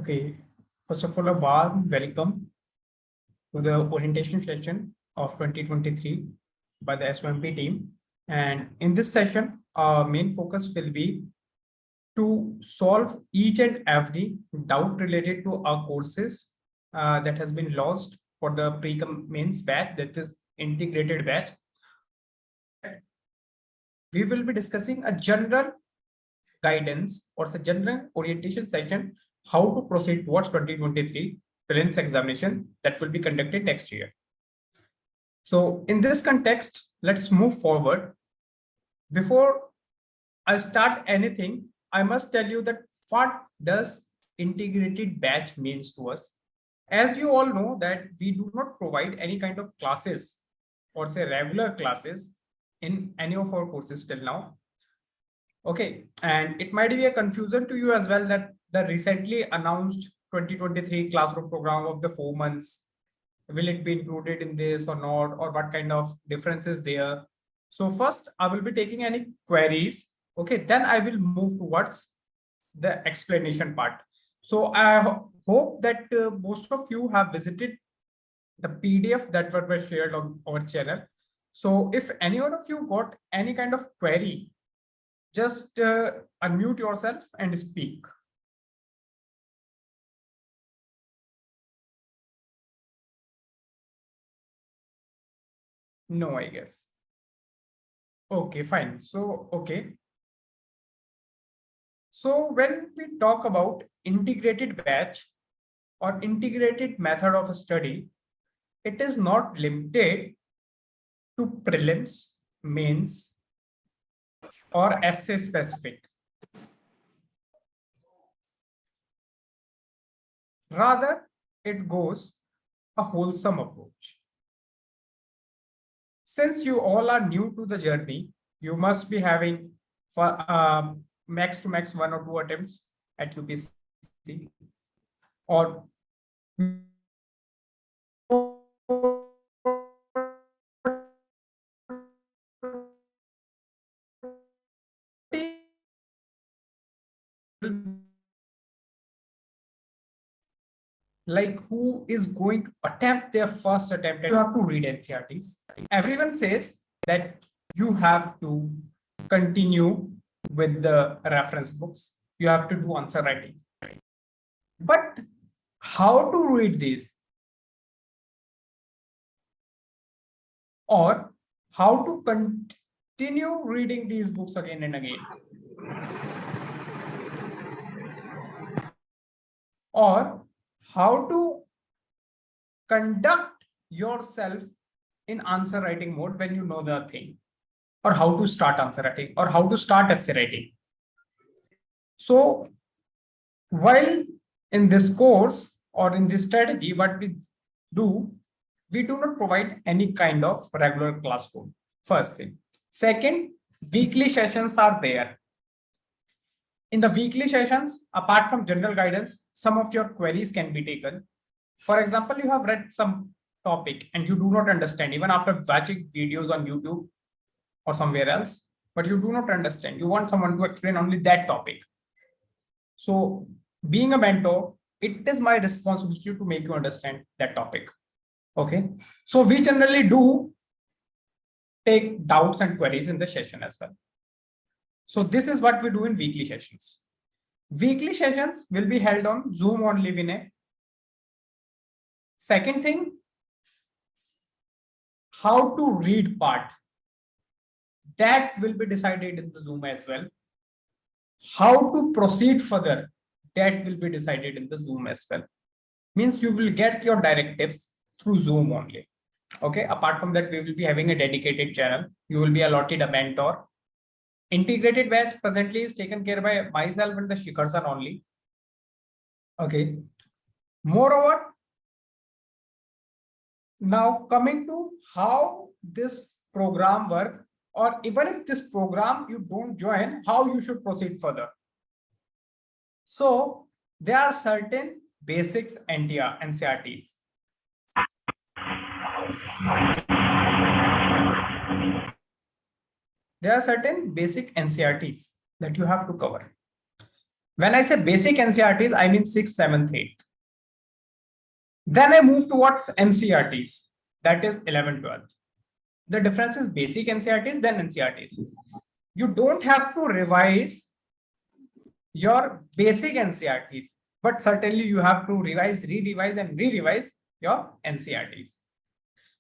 Okay, first of all, a warm welcome to the orientation session of 2023 by the SOMP team. And in this session, our main focus will be to solve each and every doubt related to our courses that has been lost for the pre-mains batch, that is integrated batch. We will be discussing a general guidance or the general orientation session, how to proceed towards 2023 prelims examination that will be conducted next year. So in this context, let's move forward. Before I start anything, I must tell you that what does integrated batch means to us. As you all know that we do not provide any kind of classes or say regular classes in any of our courses till now. Okay, and it might be a confusion to you as well that the recently announced 2023 classroom program of the 4 months, will it be included in this or not, or what kind of differences there. So first I will be taking any queries. Okay, then I will move towards the explanation part. So I hope that most of you have visited the PDF that were shared on our channel. So if any one of you got any kind of query, just unmute yourself and speak. No, I guess. Okay, fine. So, okay. So when we talk about integrated batch or integrated method of study, it is not limited to prelims, mains, or essay specific. Rather, it goes a wholesome approach. Since you all are new to the journey, you must be having max to max 1 or 2 attempts at UPSC, or like who is going to attempt their first attempt. You have to read NCERTs. Everyone says that you have to continue with the reference books. You have to do answer writing. But how to read this? Or how to continue reading these books again and again? Or how to conduct yourself in answer writing mode when you know the thing, or how to start answer writing, or how to start essay writing. So while in this course or in this strategy, what we do not provide any kind of regular classroom. First thing. Second, weekly sessions are there. In the weekly sessions, apart from general guidance, some of your queries can be taken. For example, you have read some topic and you do not understand, even after watching videos on YouTube or somewhere else, but you do not understand. You want someone to explain only that topic. So being a mentor, it is my responsibility to make you understand that topic. Okay. So we generally do take doubts and queries in the session as well. So this is what we do in weekly sessions. Weekly sessions will be held on Zoom only, Vinay. Second thing, how to read part, that will be decided in the Zoom as well. How to proceed further, that will be decided in the Zoom as well. Means you will get your directives through Zoom only. Okay. Apart from that, we will be having a dedicated channel. You will be allotted a mentor. Integrated batch presently is taken care by myself and the Shikhar-san only. Okay. Moreover, now coming to how this program work, or even if this program you don't join, how you should proceed further. So there are certain basics and NCERTs. There are certain basic NCERTs that you have to cover. When I say basic NCERTs, I mean 6th, 7th, 8th. Then I move towards NCERTs, that is 11th, 12th. The difference is basic NCERTs, then NCERTs. You don't have to revise your basic NCERTs, but certainly you have to revise, re-revise, and re-revise your NCERTs.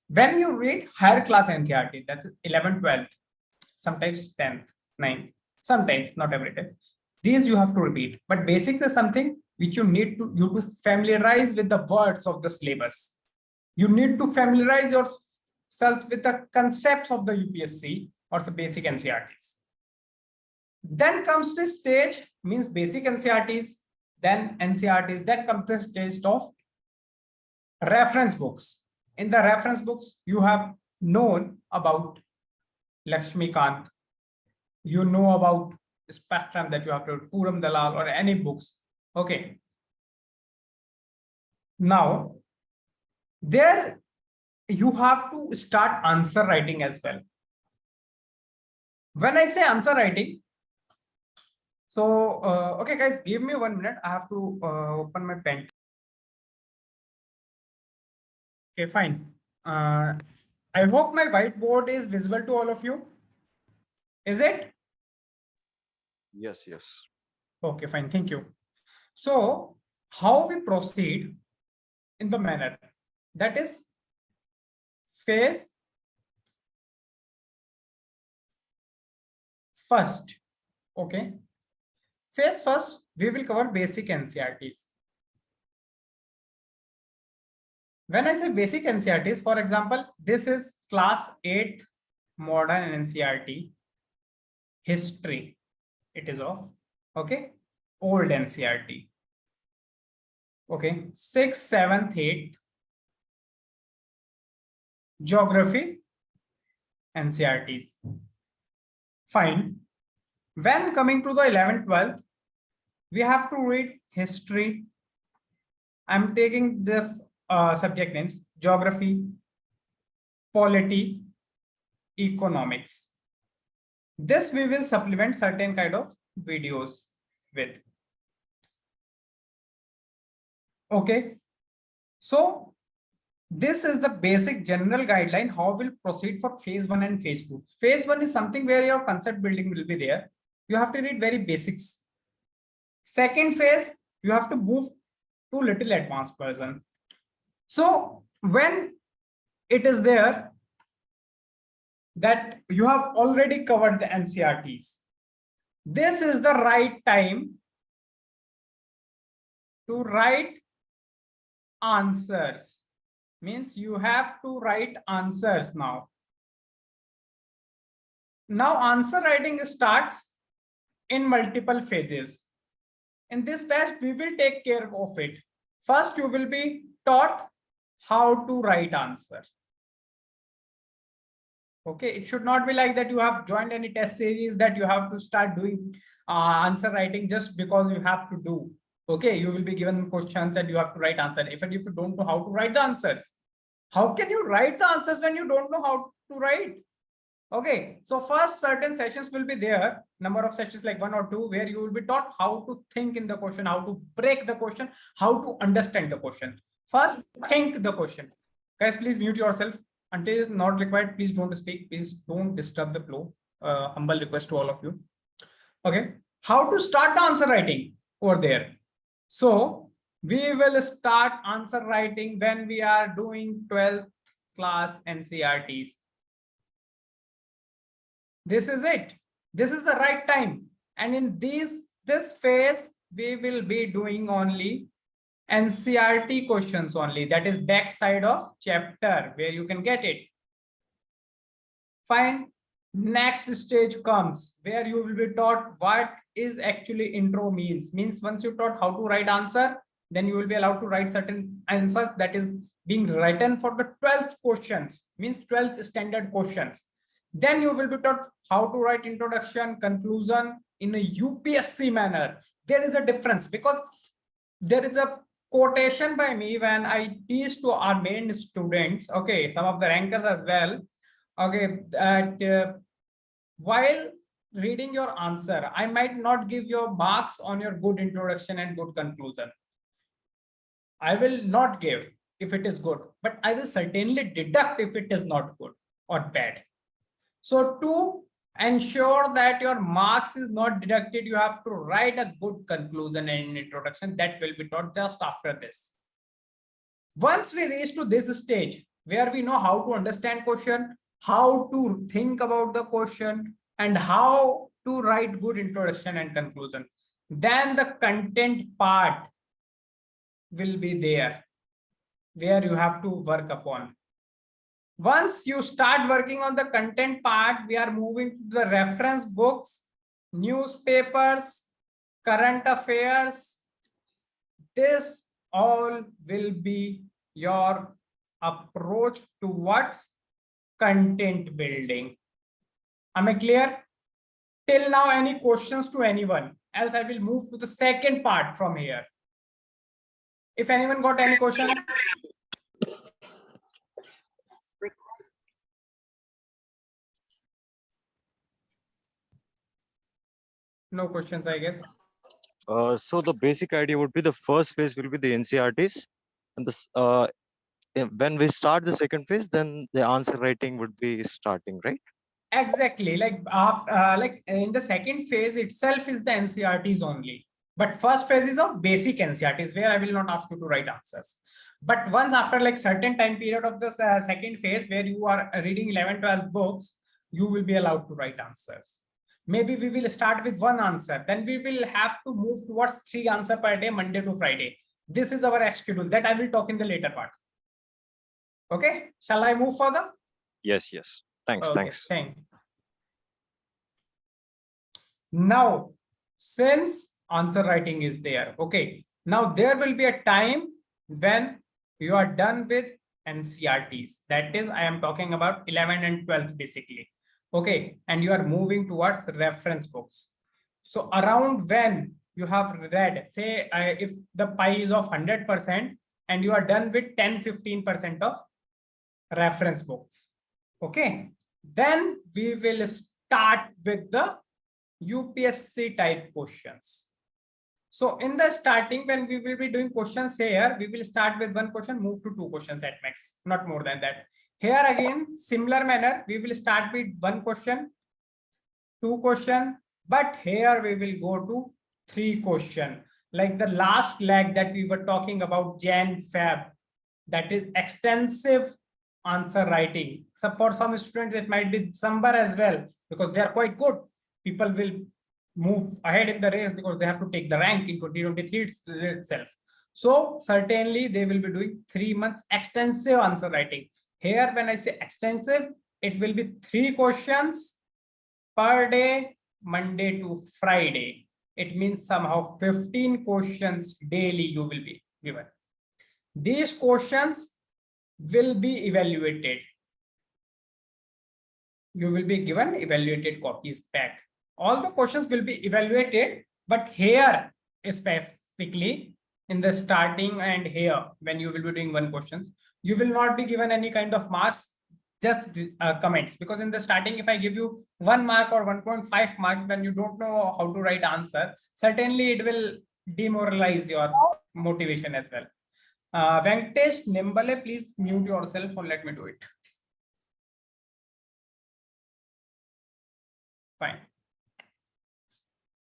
When you read higher class NCERT, that's 11th, 12th, sometimes 10th, 9th, sometimes, not every time. These you have to repeat, but basics is something which you need to familiarize with the words of the syllabus. You need to familiarize yourselves with the concepts of the UPSC or the basic NCERTs. Then comes the stage, means basic NCERTs, then NCERTs, then comes the stage of reference books. In the reference books, you have known about Lakshmikant, you know about Spectrum that you have to Puram Dalal or any books. Okay. Now, there you have to start answer writing as well. When I say answer writing, so okay guys, give me 1 minute. I have to open my pen. Okay, fine. I hope my whiteboard is visible to all of you. Is it? Yes, yes. Okay, fine. Thank you. So, how we proceed in the manner that is phase first. Okay. Phase first, we will cover basic NCERTs. When I say basic NCERTs, for example, this is class 8 modern NCERT history. It is of, okay, old NCERT. Okay, 6th, 7th, 8th, geography NCERTs. Fine. When coming to the 11th, 12th, we have to read history. I'm taking this subject names: geography, polity, economics. This we will supplement certain kind of videos with. Okay. So this is the basic general guideline how we'll proceed for phase 1 and phase 2. Phase 1 is something where your concept building will be there. You have to read very basics. Second phase, you have to move to little advanced version. So when it is there that you have already covered the NCERTs, this is the right time to write answers. Means you have to write answers now. Now answer writing starts in multiple phases. In this batch, we will take care of it. First, you will be taught how to write answer. Okay, it should not be like that you have joined any test series that you have to start doing answer writing just because you have to do. Okay, you will be given questions and you have to write answer. If you don't know how to write the answers, how can you write the answers when you don't know how to write? Okay, so first certain sessions will be there, number of sessions like 1 or 2, where you will be taught how to think in the question, how to break the question, how to understand the question. First, think the question. Guys, please mute yourself. Until it's not required, please don't speak. Please don't disturb the flow. Humble request to all of you. Okay, how to start the answer writing over there? So we will start answer writing when we are doing 12th class NCERTs. This is it. This is the right time. And in this phase, we will be doing only NCERT questions only. That is back side of chapter where you can get it. Fine. Next stage comes where you will be taught what is actually intro means. Means once you taught how to write answer, then you will be allowed to write certain answers that is being written for the 12th questions, means 12th standard questions. Then you will be taught how to write introduction, conclusion in a UPSC manner. There is a difference because there is a quotation by me when I teach to our main students, okay, some of the rankers as well, okay, that while reading your answer, I might not give your marks on your good introduction and good conclusion. I will not give if it is good, but I will certainly deduct if it is not good or bad. So to ensure that your marks is not deducted, you have to write a good conclusion and introduction that will be taught just after this. Once we reach to this stage where we know how to understand question, how to think about the question, and how to write good introduction and conclusion, then the content part will be there where you have to work upon. Once you start working on the content part, we are moving to the reference books, newspapers, current affairs. This all will be your approach towards content building. Am I clear? Till now, any questions to anyone? Else I will move to the second part from here. If anyone got any question? No questions, I guess. So the basic idea would be the first phase will be the NCRTs, and this when we start the second phase, then the answer writing would be starting, right? Exactly. Like in the second phase itself is the NCRTs only. But first phase is of basic NCRTs where I will not ask you to write answers. But once after like certain time period of the second phase where you are reading 11, 12 books, you will be allowed to write answers. Maybe we will start with one answer. Then we will have to move towards 3 answers per day, Monday to Friday. This is our schedule that I will talk in the later part. Okay. Shall I move further? Yes, yes. Thanks, Okay, thanks. thank you. Now, since answer writing is there, okay, now there will be a time when you are done with NCRTs. That is, I am talking about 11 and 12th basically. Okay, and you are moving towards reference books. So around when you have read, say if the pie is of 100% and you are done with 10-15% of reference books. Okay, then we will start with the UPSC type questions. So in the starting, when we will be doing questions here, we will start with one question, move to 2 questions at max, not more than that. Here again, similar manner, we will start with 1 question, 2 question, but here we will go to 3 question. Like the last leg that we were talking about, Jan Feb, that is extensive answer writing. So for some students, it might be December as well, because they are quite good. People will move ahead in the race because they have to take the rank in 2023 itself. So certainly they will be doing 3 months extensive answer writing. Here, when I say extensive, it will be 3 questions per day, Monday to Friday. It means somehow 15 questions daily you will be given. These questions will be evaluated. You will be given evaluated copies back. All the questions will be evaluated, but here specifically in the starting and here when you will be doing 1 questions, you will not be given any kind of marks, just comments, because in the starting if I give you 1 mark or 1.5 marks when you don't know how to write answer, certainly it will demoralize your motivation as well. Venkatesh Nimbale, please mute yourself or let me do it. Fine.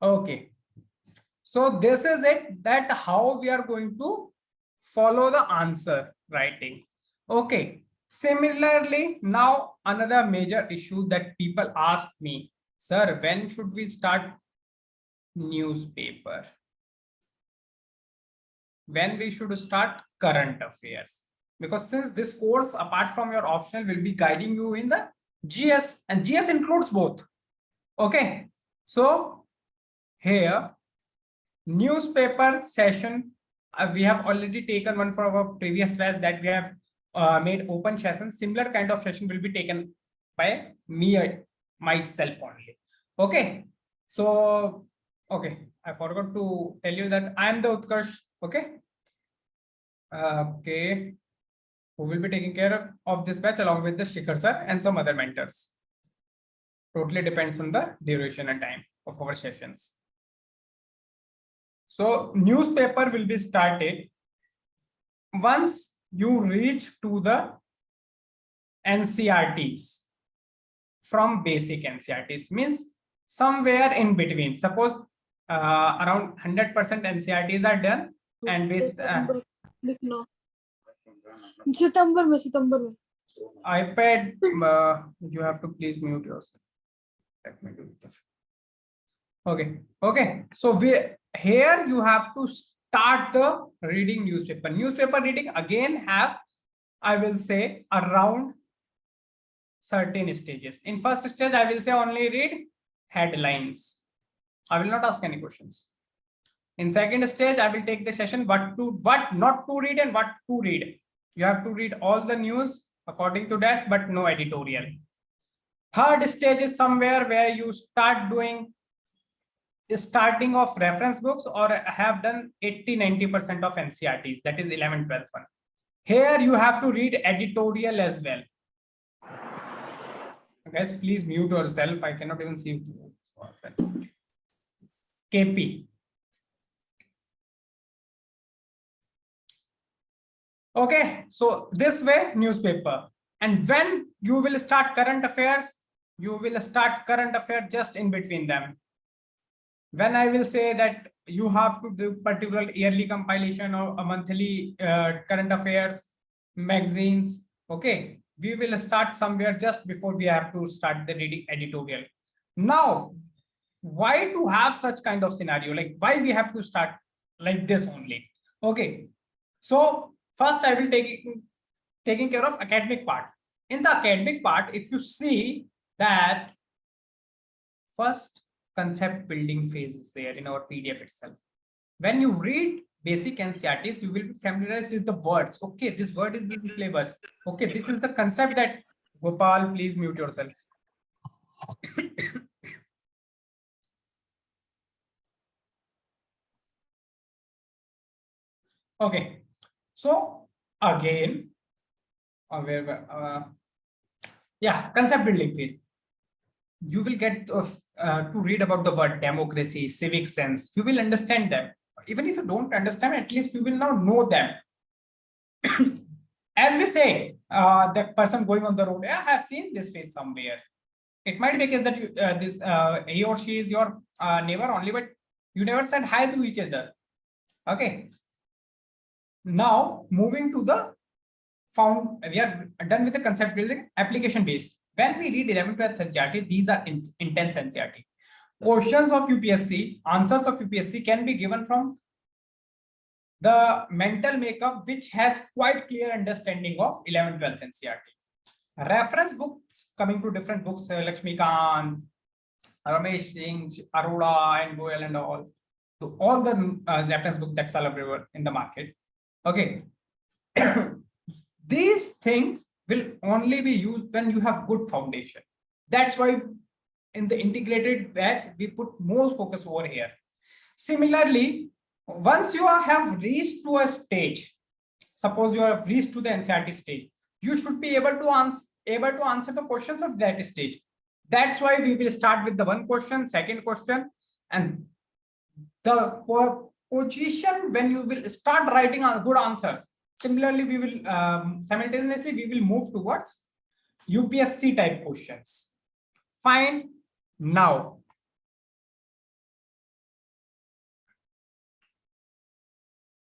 Okay. So this is it, that how we are going to follow the answer writing. Okay. Similarly, now another major issue that people ask me, sir, when should we start newspaper? When we should start current affairs? Because since this course, apart from your optional, will be guiding you in the GS, and GS includes both. Okay. So here, newspaper session, we have already taken one for our previous batch that we have made open session. Similar kind of session will be taken by me myself only. Okay. So, okay, I forgot to tell you that I am the Utkarsh. Okay. Okay. Who will be taking care of this batch along with the Shikhar sir and some other mentors. Totally depends on the duration and time of our sessions. So newspaper will be started once you reach to the NCRTs. From basic NCRTs means somewhere in between. Suppose around 100% NCRTs are done and सितंबर में iPad, you have to please mute yourself. Let me do it. Okay. So here you have to start the reading newspaper. Newspaper reading again have, I will say, around certain stages. In first stage, I will say only read headlines. I will not ask any questions. In second stage, I will take the session what not to read and what to read. You have to read all the news according to that, but no editorial. Third stage is somewhere where you start doing starting of reference books or have done 80-90% of NCRTs, that is 11th, 12th one. Here you have to read editorial as well. Guys, please mute yourself. I cannot even see you. KP. Okay, so this way newspaper. And when you will start current affairs, you will start current affairs just in between them. When I will say that you have to do particular yearly compilation or a monthly current affairs magazines, okay, we will start somewhere just before we have to start the reading editorial. Now, why to have such kind of scenario? Like why we have to start like this only? Okay, so first I will taking care of academic part. In the academic part, if you see that first concept building phase is there in our PDF itself. When you read basic NCRTs, you will be familiarized with the words. Okay, this word is this syllabus. Okay, this is the concept that Gopal, please mute yourself. Okay, so again, concept building phase. You will get to read about the word democracy, civic sense. You will understand them. Even if you don't understand, at least you will now know them. As we say, the person going on the road, I have seen this face somewhere. It might be because that you, he or she is your neighbor only, but you never said hi to each other. Okay. Now moving to the we are done with the concept building, application based. When we read 11th, 12th NCRT, these are intense NCRT. Questions of UPSC, answers of UPSC can be given from the mental makeup, which has quite clear understanding of 11th, 12th NCRT. Reference books, coming to different books, Lakshmikant, Ramesh Singh, Arora, and Goyal and all. So all the reference book that's available in the market. Okay. These things will only be used when you have good foundation. That's why in the integrated batch, we put more focus over here. Similarly, once you have reached to a stage, suppose you have reached to the NCRT stage, you should be able to answer the questions of that stage. That's why we will start with the one question, second question, and the position when you will start writing good answers. Similarly, we will simultaneously we will move towards UPSC type questions. Fine. Now,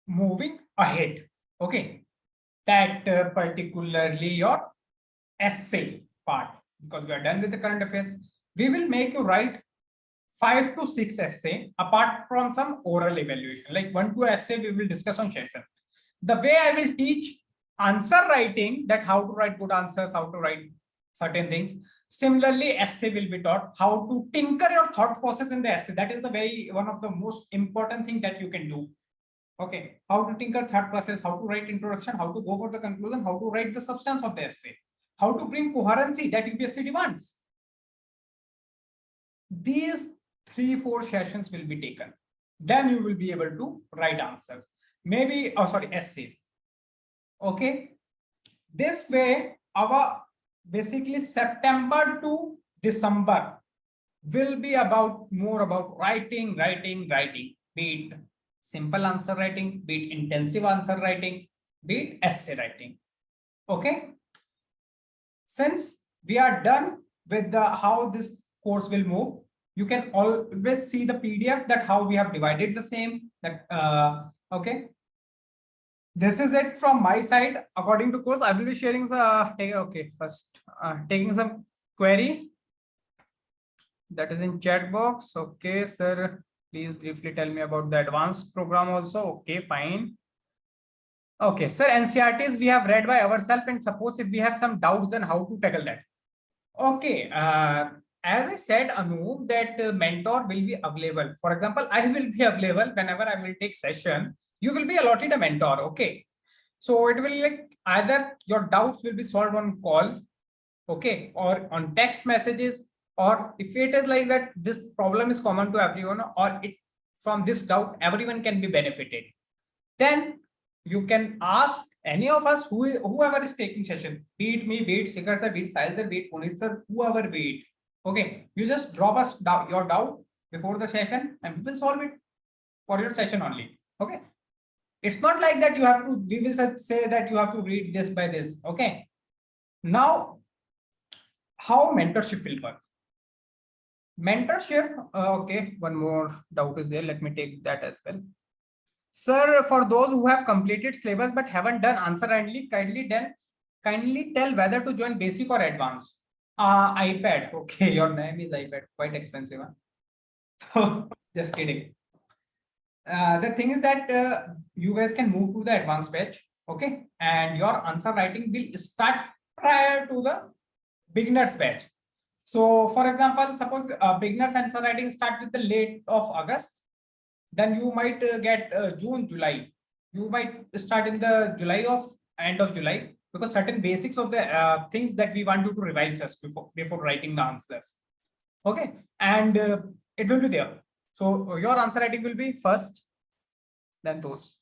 moving ahead. Okay, that particularly your essay part, because we are done with the current affairs. We will make you write 5 to 6 essay apart from some oral evaluation. Like 1-2 essay we will discuss on session. The way I will teach answer writing, that how to write good answers, how to write certain things. Similarly, essay will be taught how to tinker your thought process in the essay. That is the one of the most important thing that you can do. Okay, how to tinker thought process, how to write introduction, how to go for the conclusion, how to write the substance of the essay, how to bring coherency that UPSC demands. These 3-4 sessions will be taken. Then you will be able to write answers. Maybe, essays. Okay. This way, our basically September to December will be more about writing, be it simple answer writing, be it intensive answer writing, be it essay writing. Okay. Since we are done with the how this course will move, you can always see the PDF that how we have divided the same. That okay. This is it from my side. According to course, I will be sharing the okay first taking some query that is in chat box. Okay, sir, please briefly tell me about the advanced program also. Okay, fine. Okay, sir, NCRTs we have read by ourselves, and suppose if we have some doubts, then how to tackle that? Okay, as I said, Anu, that mentor will be available. For example, I will be available whenever I will take session. You will be allotted a mentor. Okay, so it will like either your doubts will be solved on call, okay, or on text messages, or if it is like that, this problem is common to everyone, or it from this doubt everyone can be benefited. Then you can ask any of us whoever is taking session, be it me, be it Shikhar sir, be it Sahil sir, be it Puneet sir, whoever be it. Okay, you just drop us your doubt before the session and we will solve it for your session only. Okay, it's not like that you have to, we will say that you have to read this by this. Okay, now how mentorship will work. Mentorship, okay, one more doubt is there, let me take that as well. Sir, for those who have completed syllabus but haven't done answer kindly tell whether to join basic or advanced. iPad. Okay, your name is iPad. Quite expensive. Huh? So just kidding. The thing is that you guys can move to the advanced batch. Okay, and your answer writing will start prior to the beginners batch. So, for example, suppose beginners answer writing start with the late of August. Then you might get June, July. You might start in the July of end of July, because certain basics of the things that we want you to revise us before writing the answers. Okay, and it will be there. So your answer writing will be first, then those.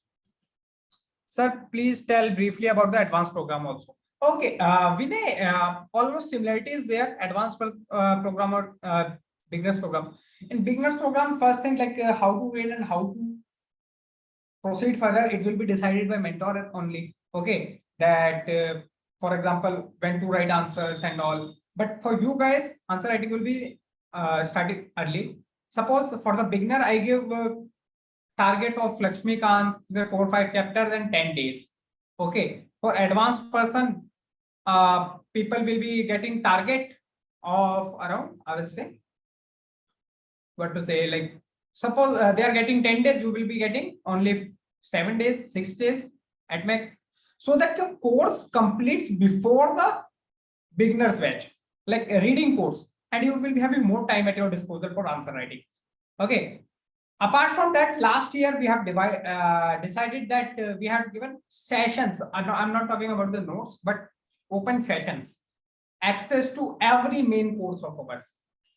Sir, please tell briefly about the advanced program also. Okay, Vinay, almost similarities there. Advanced program or beginners program. In beginners program, first thing like how to read and how to proceed further, it will be decided by mentor only. Okay, that for example, when to write answers and all. But for you guys, answer writing will be started early. Suppose for the beginner, I give target of Lakshmikant, the 4 or 5 chapters and 10 days. Okay, for advanced person, people will be getting target of around, I will say, what to say, like suppose they are getting 10 days, you will be getting only 7 days, 6 days at max, so that your course completes before the beginners batch, like a reading course, and you will be having more time at your disposal for answer writing. Okay, apart from that, last year we have decided that we have given sessions. I'm not talking about the notes, but open sessions, access to every main course of ours.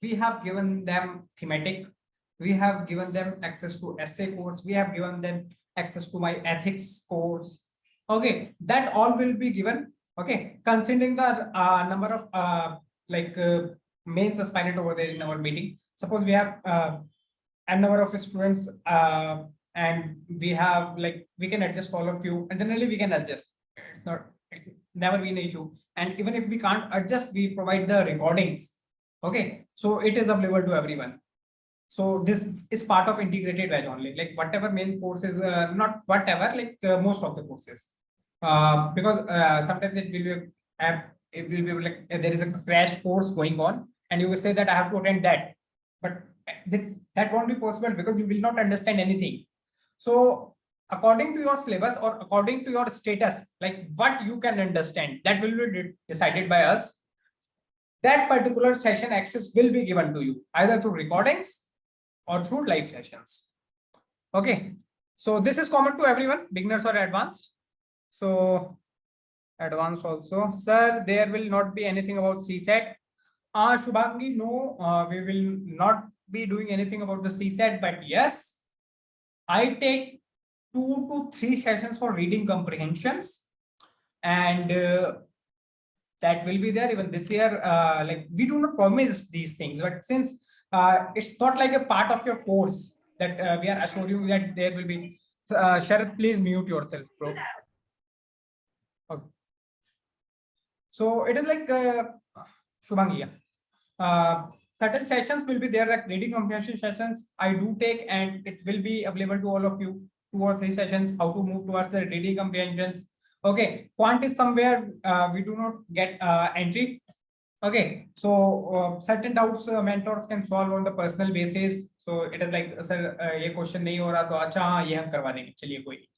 We have given them thematic, we have given them access to essay course, we have given them access to my ethics course. Okay, that all will be given. Okay, considering the number of main aspirant over there in our meeting. Suppose we have a number of students and we have like we can adjust all of you, and generally we can adjust. It's never been an issue, and even if we can't adjust, we provide the recordings. Okay, so it is available to everyone. So this is part of integrated batch only, like whatever main courses, not whatever, like most of the courses, because sometimes it will be like there is a crash course going on and you will say that I have to attend that, but that won't be possible because you will not understand anything. So according to your syllabus or according to your status, like what you can understand, that will be decided by us. That particular session access will be given to you either through recordings or through live sessions. Okay, so this is common to everyone, beginners or advanced. So advanced also. Sir, there will not be anything about CSAT. Shubhangi, no, we will not be doing anything about the CSAT, but yes, I take 2 to 3 sessions for reading comprehensions, and that will be there even this year. Like we do not promise these things, but since it's not like a part of your course that we are assuring you that there will be. Sharath, please mute yourself, bro. Okay. So it is like Shubhangi, yeah. Certain sessions will be there, like reading comprehension sessions I do take, and it will be available to all of you. 2 or 3 sessions, how to move towards the reading comprehensions. Okay, quant is somewhere we do not get entry. Okay, so certain doubts mentors can solve on the personal basis. So it is like, sir, ये question नहीं हो रहा तो अच्छा हाँ ये हम करवा देंगे, चलिए कोई नहीं.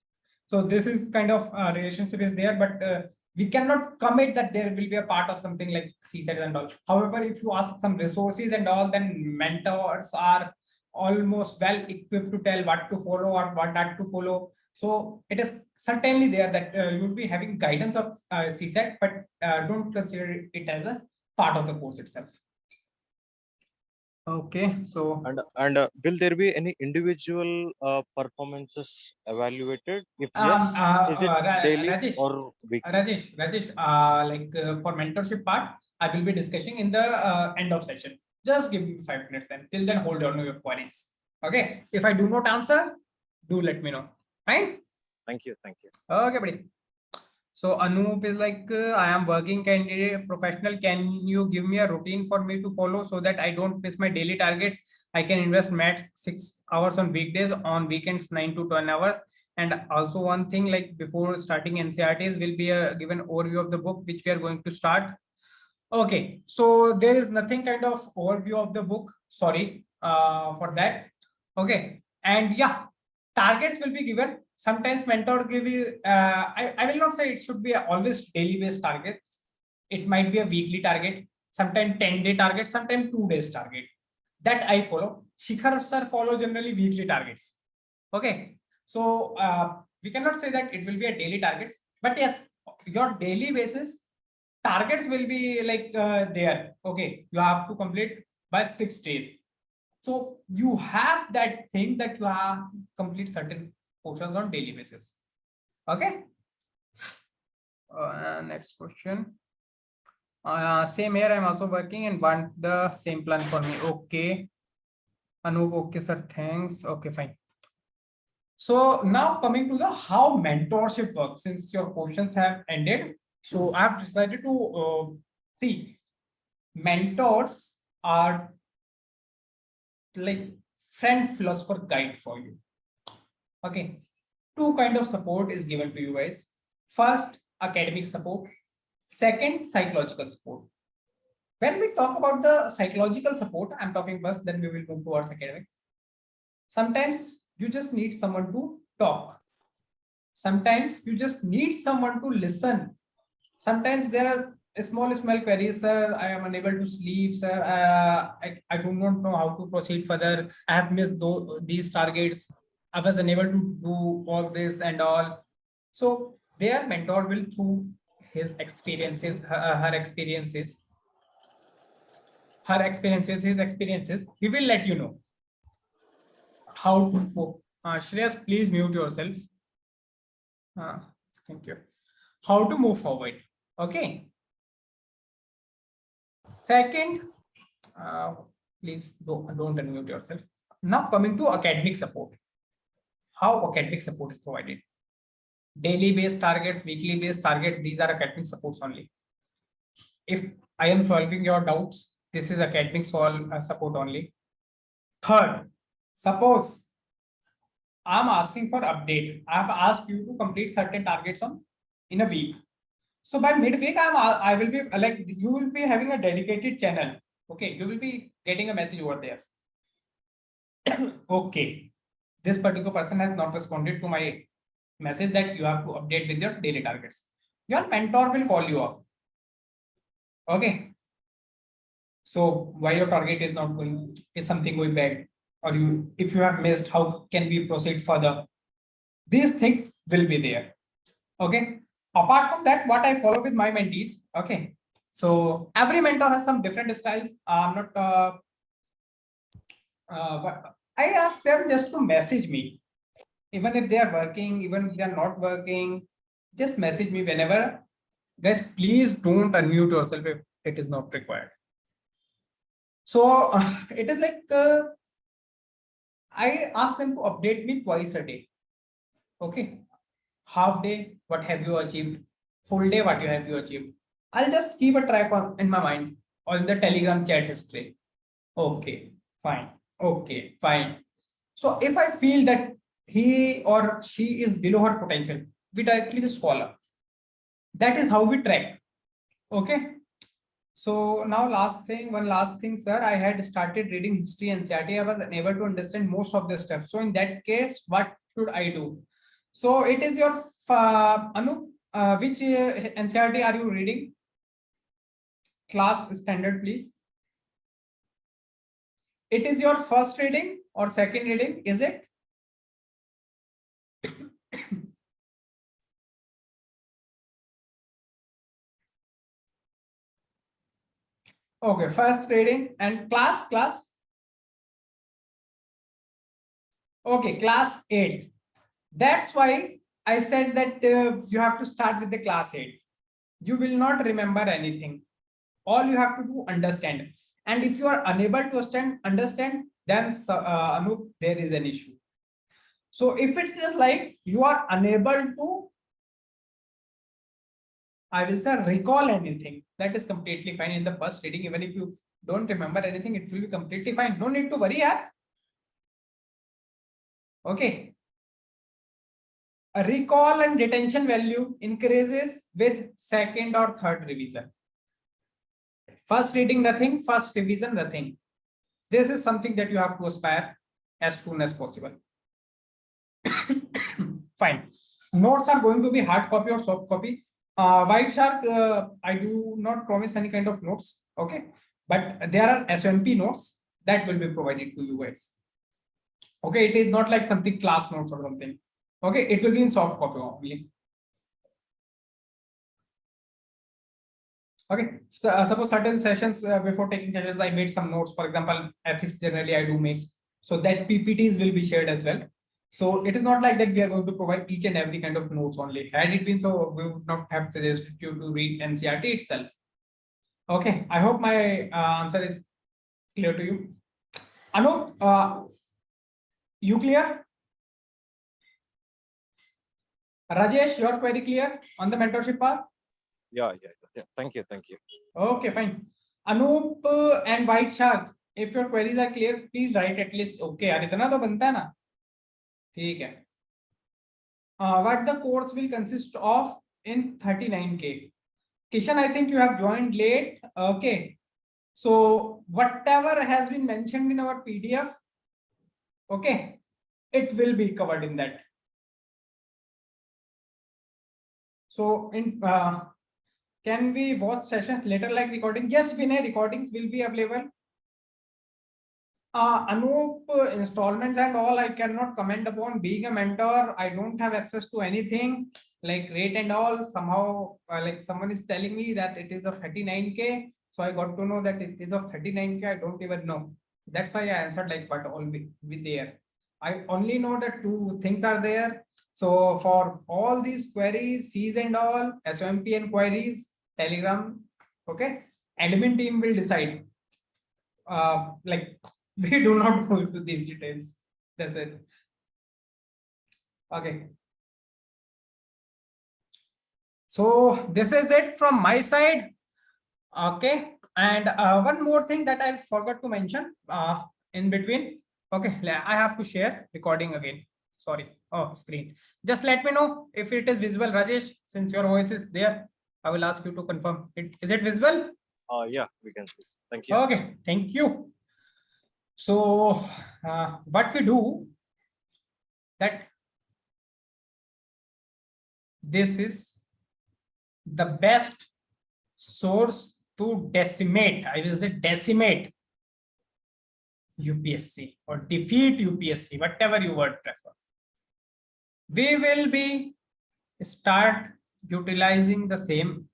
So this is kind of relationship is there, but we cannot commit that there will be a part of something like CSET and all. However, if you ask some resources and all, then mentors are almost well equipped to tell what to follow or what not to follow. So it is certainly there that you'll be having guidance of CSET, but don't consider it as a part of the course itself. Okay, so And will there be any individual performances evaluated? If yes, is it daily Rajesh, or weekly? Rajesh, for mentorship part, I will be discussing in the end of session. Just give me 5 minutes then. Till then, hold on to your queries. Okay. If I do not answer, do let me know. Fine. Thank you. Thank you. Okay, buddy. So Anup is like, I am working candidate professional. Can you give me a routine for me to follow so that I don't miss my daily targets? I can invest max 6 hours on weekdays, on weekends 9 to 10 hours. And also one thing, like before starting NCRTs will be a given overview of the book which we are going to start. Okay, so there is nothing kind of overview of the book. Sorry for that. Okay, and yeah, targets will be given. Sometimes mentor give you, I will not say it should be always daily based targets. It might be a weekly target, sometimes 10-day target, sometimes 2 days target. That I follow. Shikhar sir follow generally weekly targets. Okay, so we cannot say that it will be a daily targets, but yes, your daily basis targets will be like there. Okay, you have to complete by 6 days. So you have that thing that you have to complete certain portions on daily basis. Okay. Next question. Same here. I'm also working and want the same plan for me. Okay. Anup, okay, sir. Thanks. Okay, fine. So now coming to the how mentorship works, since your questions have ended. So I've decided to see mentors are like friend, philosopher, guide for you. Okay, 2 kind of support is given to you guys. First, academic support. Second, psychological support. When we talk about the psychological support, I'm talking first, then we will move towards academic. Sometimes you just need someone to talk. Sometimes you just need someone to listen. Sometimes there are small queries, sir. I am unable to sleep, sir. I do not know how to proceed further. I have missed these targets. I was unable to do all this and all. So their mentor will, through his experiences, her experiences, his experiences, he will let you know how to cope. Shreyas, please mute yourself. Thank you. How to move forward. Okay. Second, please don't unmute yourself. Now coming to academic support. How academic support is provided. Daily based targets, weekly based targets, these are academic supports only. If I am solving your doubts, this is academic support only. Third, suppose I'm asking for update. I have asked you to complete certain targets in a week. So by midweek, I will be like, you will be having a dedicated channel. Okay, you will be getting a message over there. Okay, this particular person has not responded to my message that you have to update with your daily targets. Your mentor will call you up. Okay. So why your target is not going, is something going bad, or if you have missed, how can we proceed further? These things will be there. Okay. Apart from that, what I follow with my mentees. Okay. So every mentor has some different styles. I'm not. I ask them just to message me, even if they are working, even if they are not working. Just message me whenever Guys, please don't unmute yourself if it is not required. So it is like I ask them to update me twice a day. Okay, half day, what have you achieved? Full day, what have you achieved? I'll just keep a track on in my mind on the Telegram chat history. Okay, fine. Okay, fine. So if I feel that he or she is below her potential, we directly just call her. That is how we track. Okay. So now one last thing, sir. I had started reading history and NCERT. I was unable to understand most of the steps. So in that case, what should I do? So it is your Anup, which NCERT are you reading? Class standard, please. It is your first reading or second reading, is it? Okay, first reading and class. Okay, class 8. That's why I said that you have to start with the class 8. You will not remember anything. All you have to do, understand. And if you are unable to understand, then Anup, there is an issue. So if it is like you are unable to, I will say, recall anything, that is completely fine in the first reading. Even if you don't remember anything, it will be completely fine. No need to worry, yaar. Okay. A recall and retention value increases with second or third revision. First reading, nothing. First revision, nothing. This is something that you have to aspire as soon as possible. Fine. Notes are going to be hard copy or soft copy. White Shark, I do not promise any kind of notes. Okay. But there are SOMP notes that will be provided to you guys. Okay. It is not like something class notes or something. Okay. It will be in soft copy only. Okay. So, suppose certain sessions before taking sessions, I made some notes. For example, ethics generally I do make. So that PPTs will be shared as well. So it is not like that we are going to provide each and every kind of notes only. Had it been so, we would not have suggested you to read NCERT itself. Okay, I hope my answer is clear to you. Anup, you clear? Rajesh, your query clear on the mentorship part? Yeah. Thank you. Okay, fine. Anup and White Shark, if your queries are clear, please write at least okay. यार इतना तो बनता है ना? ठीक है. What the course will consist of in 39K? Kishan, I think you have joined late. Okay. So whatever has been mentioned in our PDF, okay, it will be covered in that. So in can we watch sessions later like recording? Yes, Vinay, recordings will be available. Anup, installments and all I cannot comment upon. Being a mentor, I don't have access to anything like rate and all. Somehow like someone is telling me that it is of 39K. So I got to know that it is of 39K. I don't even know. That's why I answered like, but all be there. I only know that two things are there. So for all these queries, fees and all, SOMP and queries, Telegram, okay, admin team will decide. Like we do not go into these details. That's it. Okay. So this is it from my side. Okay. And one more thing that I forgot to mention in between. Okay, I have to share recording again. Sorry. Oh, screen. Just let me know if it is visible, Rajesh, since your voice is there. I will ask you to confirm it. Is it visible? Yeah, we can see. Thank you. Okay, thank you. So what we do that this is the best source to decimate, I will say decimate UPSC or defeat UPSC, whatever you would prefer. We will be start utilizing the same.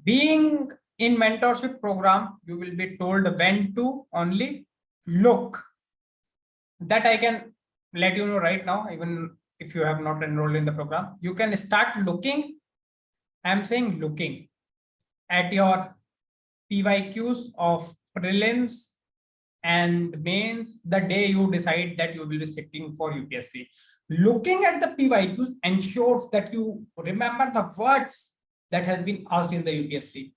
Being in mentorship program, you will be told when to only look. That I can let you know right now, even if you have not enrolled in the program, you can start looking. I'm saying looking. at your PYQs of prelims and mains the day you decide that you will be sitting for UPSC. Looking at the PYQs ensures that you remember the words that has been asked in the UPSC.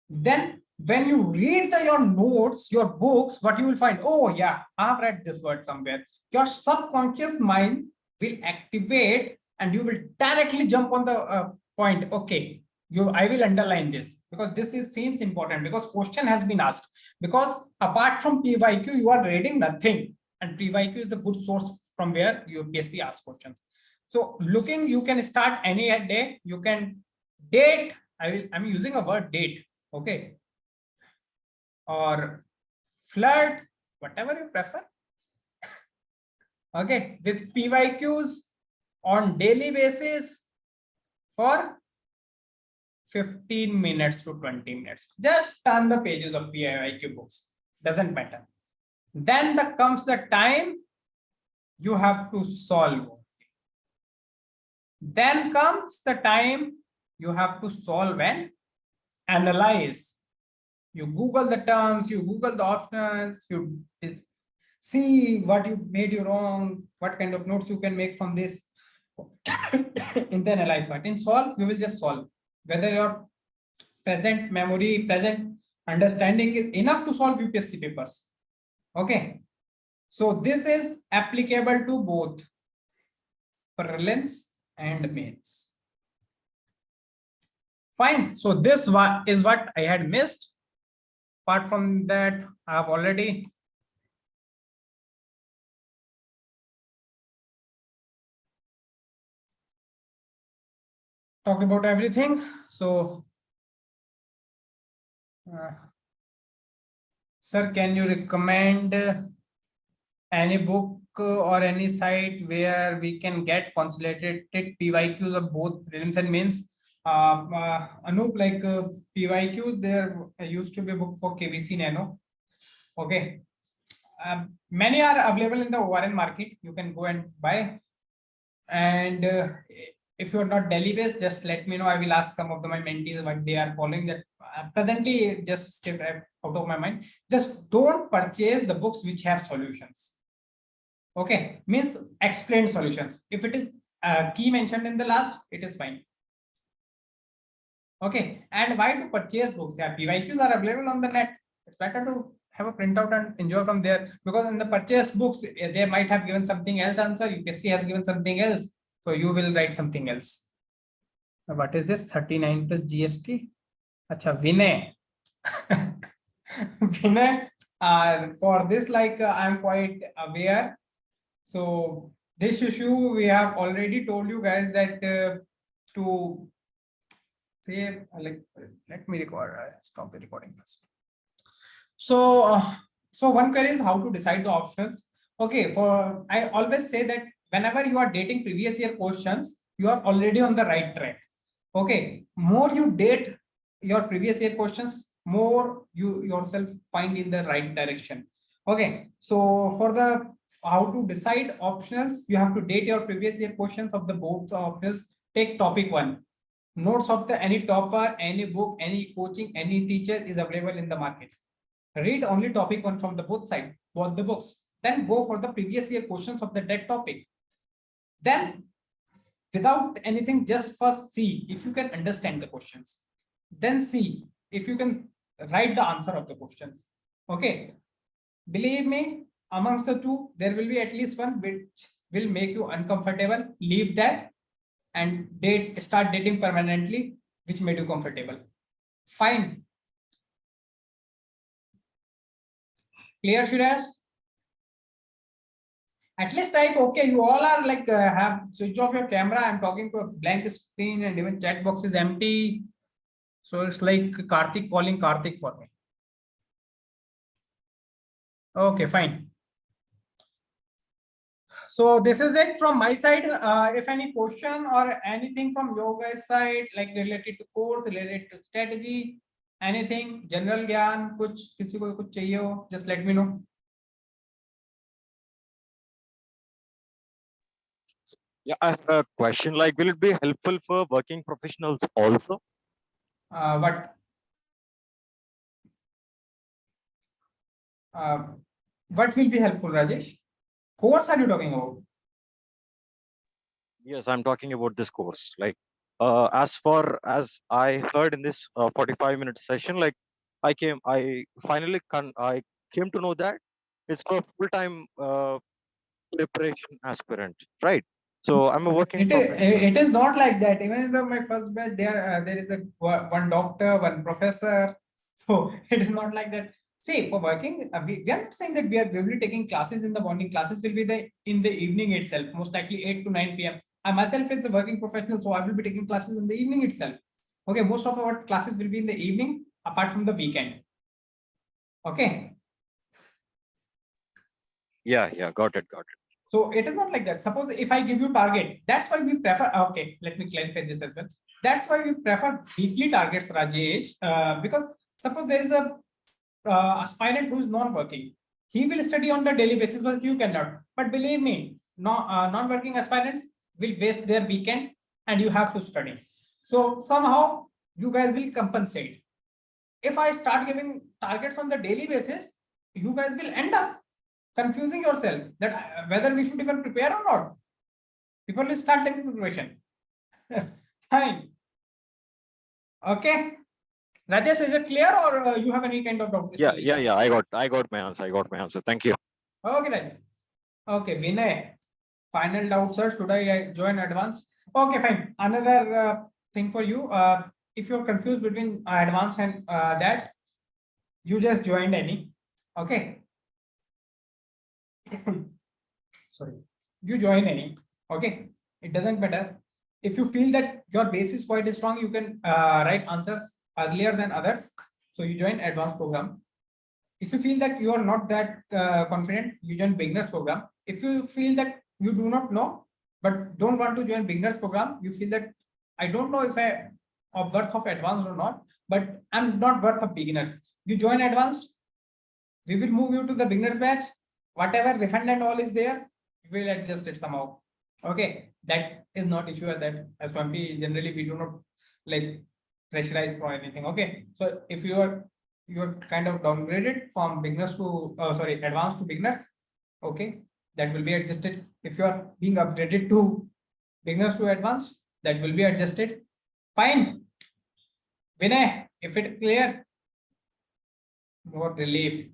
Then when you read your notes, your books, what you will find, oh yeah, I've read this word somewhere. Your subconscious mind will activate and you will directly jump on the point. Okay, I will underline this because this seems important because question has been asked. Because apart from PYQ, you are reading nothing, and PYQ is the good source from where UPSC asks questions. So looking, you can start any day. You can date. I'm using a word date. Okay, or flirt, whatever you prefer. Okay, with PYQs on daily basis for 15 minutes to 20 minutes. Just turn the pages of PYQ books. Doesn't matter. Then comes the time you have to solve. Then comes the time you have to solve and analyze. You Google the terms, you Google the options, you see what you made you wrong, what kind of notes you can make from this. In the analyze part. In solve, you will just solve. Whether your present memory, present understanding is enough to solve UPSC papers. Okay. So this is applicable to both prelims and mains. Fine. So this is what I had missed. Apart from that, I have already talked about everything. So, sir, can you recommend any book or any site where we can get consolidated PYQs of both prelims and mains? Anup, like PYQ, there used to be a book for KBC Nano. Okay. Many are available in the ORN market. You can go and buy. And if you're not Delhi based, just let me know. I will ask some of my mentees what they are following. That presently just step out of my mind. Just don't purchase the books which have solutions. Okay, means explained solutions. If it is key mentioned in the last, it is fine. Okay, and why to purchase books? Yeah, PYQs are available on the net. It's better to have a printout and enjoy from there, because in the purchase books, they might have given something else answer. UPSC has given something else. So you will write something else. What is this? 39 plus GST. Acha, Vinay. Vinay, for this, like I'm quite aware. So this issue, we have already told you guys that to say, like, let me record, stop the recording first. So, so one query is how to decide the options. Okay, I always say that whenever you are dating previous year questions, you are already on the right track. Okay, more you date your previous year questions, more you yourself find in the right direction. Okay, so for the how to decide optionals, you have to date your previous year questions of the both optionals. Take topic 1. Notes of any topper, any book, any coaching, any teacher is available in the market. Read only topic 1 from the both the books. Then go for the previous year questions of that topic. Then, without anything, just first see if you can understand the questions. Then see if you can write the answer of the questions. Okay. Believe me, amongst the two, there will be at least one which will make you uncomfortable. Leave that and start dating permanently, which made you comfortable. Fine. Clear, Shiraz? At least type okay. You all are like have switch off your camera. I'm talking to a blank screen and even chat box is empty. So it's like Karthik calling Karthik for me. Okay, fine. So this is it from my side. If any question or anything from your guys' side, like related to course, related to strategy, anything, general gyan, kuch kisi ko kuch chahiye ho, just let me know. Yeah, I have a question. Like, will it be helpful for working professionals also? What? what will be helpful, Rajesh? Course are you talking about? Yes, I'm talking about this course. Like, as far as I heard in this 45-minute session, like I came to know that it's for full-time preparation aspirant, right? So I'm a working professional. It is not like that. Even in my first batch, there is one doctor, one professor. So it is not like that. See, for working, we are not saying that we will be taking classes in the morning. Classes will be in the evening itself, most likely 8 to 9 p.m. I myself is a working professional, so I will be taking classes in the evening itself. Okay, most of our classes will be in the evening, apart from the weekend. Okay. Yeah, got it. So it is not like that. Suppose if I give you target, that's why we prefer. Okay, let me clarify this as well. That's why we prefer weekly targets, Rajesh, because suppose there is a aspirant who is non-working. He will study on the daily basis, but you cannot. But believe me, non-working aspirants will waste their weekend and you have to study. So somehow you guys will compensate. If I start giving targets on the daily basis, you guys will end up confusing yourself that whether we should even prepare or not. People will start taking preparation. Fine. Okay. Rajesh, is it clear or you have any kind of doubt? Yeah. I got my answer. Thank you. Okay, right. Okay, Vinay. Final doubt, sir. Should I join advanced? Okay, fine. Another thing for you. If you're confused between advanced and that, you just joined any. Okay. Sorry. You join any. Okay. It doesn't matter. If you feel that your base is quite strong, you can write answers earlier than others. So you join advanced program. If you feel that you are not that confident, you join beginners program. If you feel that you do not know, but don't want to join beginners program, you feel that I don't know if I am worth of advanced or not, but I'm not worth of beginners. You join advanced, we will move you to the beginners batch. Whatever refund and all is there, we will adjust it somehow. Okay, that is not issue at that SOMP. Generally, we do not like pressurize for anything. Okay, so if you're kind of downgraded from beginners to advanced to beginners, okay, that will be adjusted. If you are being upgraded to beginners to advanced, that will be adjusted. Fine. Vinay, if it's clear, more relief.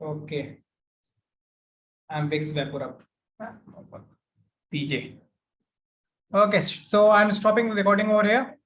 Okay. I'm Vix Vapurab. PJ. Okay, so I'm stopping the recording over here.